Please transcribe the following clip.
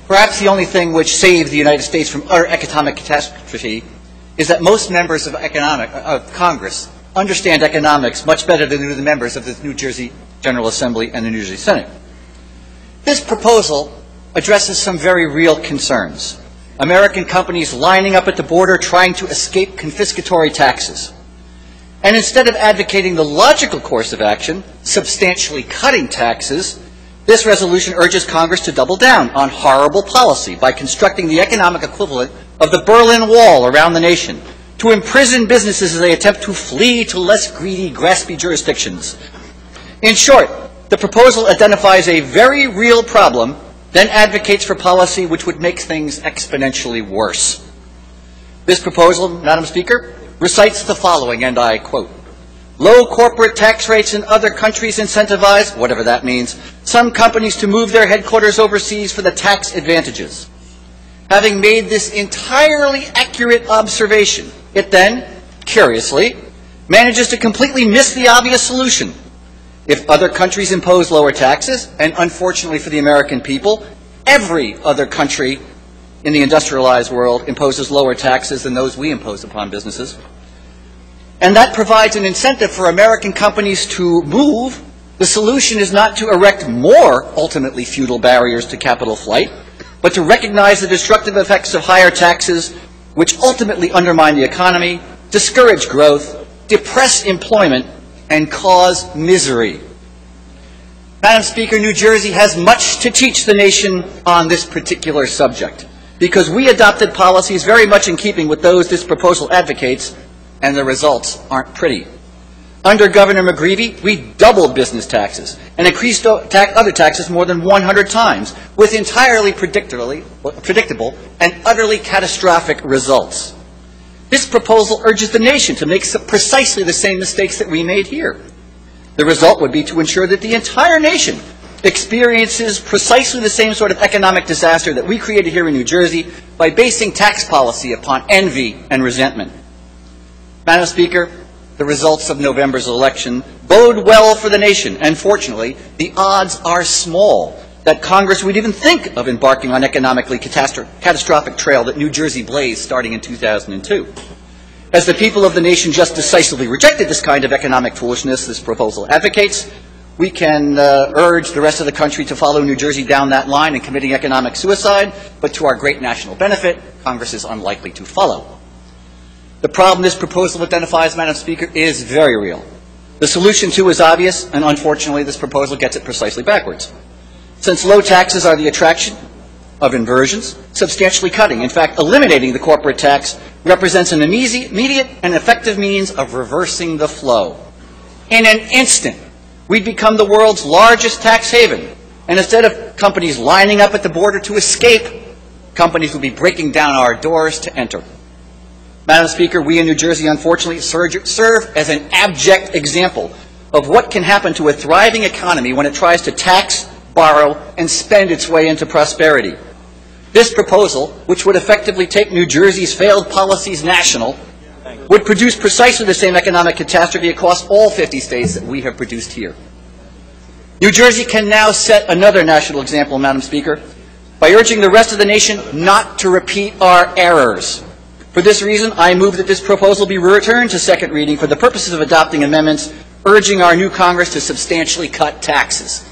Perhaps the only thing which saved the United States from utter economic catastrophe is that most members of Congress understand economics much better than do the members of the New Jersey General Assembly and the New Jersey Senate. This proposal addresses some very real concerns. American companies lining up at the border trying to escape confiscatory taxes. And instead of advocating the logical course of action, substantially cutting taxes, this resolution urges Congress to double down on horrible policy by constructing the economic equivalent of the Berlin Wall around the nation, to imprison businesses as they attempt to flee to less greedy, graspy jurisdictions. In short, the proposal identifies a very real problem, then advocates for policy which would make things exponentially worse. This proposal, Madam Speaker, recites the following, and I quote, "Low corporate tax rates in other countries incentivize," whatever that means, "some companies to move their headquarters overseas for the tax advantages." Having made this entirely accurate observation, it then, curiously, manages to completely miss the obvious solution. If other countries impose lower taxes, and unfortunately for the American people, every other country in the industrialized world imposes lower taxes than those we impose upon businesses, and that provides an incentive for American companies to move, the solution is not to erect more ultimately futile barriers to capital flight, but to recognize the destructive effects of higher taxes, which ultimately undermine the economy, discourage growth, depress employment, and cause misery. Madam Speaker, New Jersey has much to teach the nation on this particular subject, because we adopted policies very much in keeping with those this proposal advocates, and the results aren't pretty. Under Governor McGreevey, we doubled business taxes and increased other taxes more than 100 times, with entirely predictable and utterly catastrophic results. This proposal urges the nation to make precisely the same mistakes that we made here. The result would be to ensure that the entire nation experiences precisely the same sort of economic disaster that we created here in New Jersey by basing tax policy upon envy and resentment. Madam Speaker, the results of November's election bode well for the nation, and fortunately, the odds are small that Congress would even think of embarking on economically catastrophic trail that New Jersey blazed starting in 2002. As the people of the nation just decisively rejected this kind of economic foolishness this proposal advocates, we can urge the rest of the country to follow New Jersey down that line in committing economic suicide, but to our great national benefit, Congress is unlikely to follow. The problem this proposal identifies, Madam Speaker, is very real. The solution, too, is obvious, and unfortunately this proposal gets it precisely backwards. Since low taxes are the attraction of inversions, substantially cutting, in fact eliminating the corporate tax, represents an immediate and effective means of reversing the flow. In an instant, we'd become the world's largest tax haven, and instead of companies lining up at the border to escape, companies would be breaking down our doors to enter. Madam Speaker, we in New Jersey, unfortunately, serve as an abject example of what can happen to a thriving economy when it tries to tax, borrow, and spend its way into prosperity. This proposal, which would effectively take New Jersey's failed policies national, would produce precisely the same economic catastrophe across all 50 states that we have produced here. New Jersey can now set another national example, Madam Speaker, by urging the rest of the nation not to repeat our errors. For this reason, I move that this proposal be returned to second reading for the purposes of adopting amendments urging our new Congress to substantially cut taxes.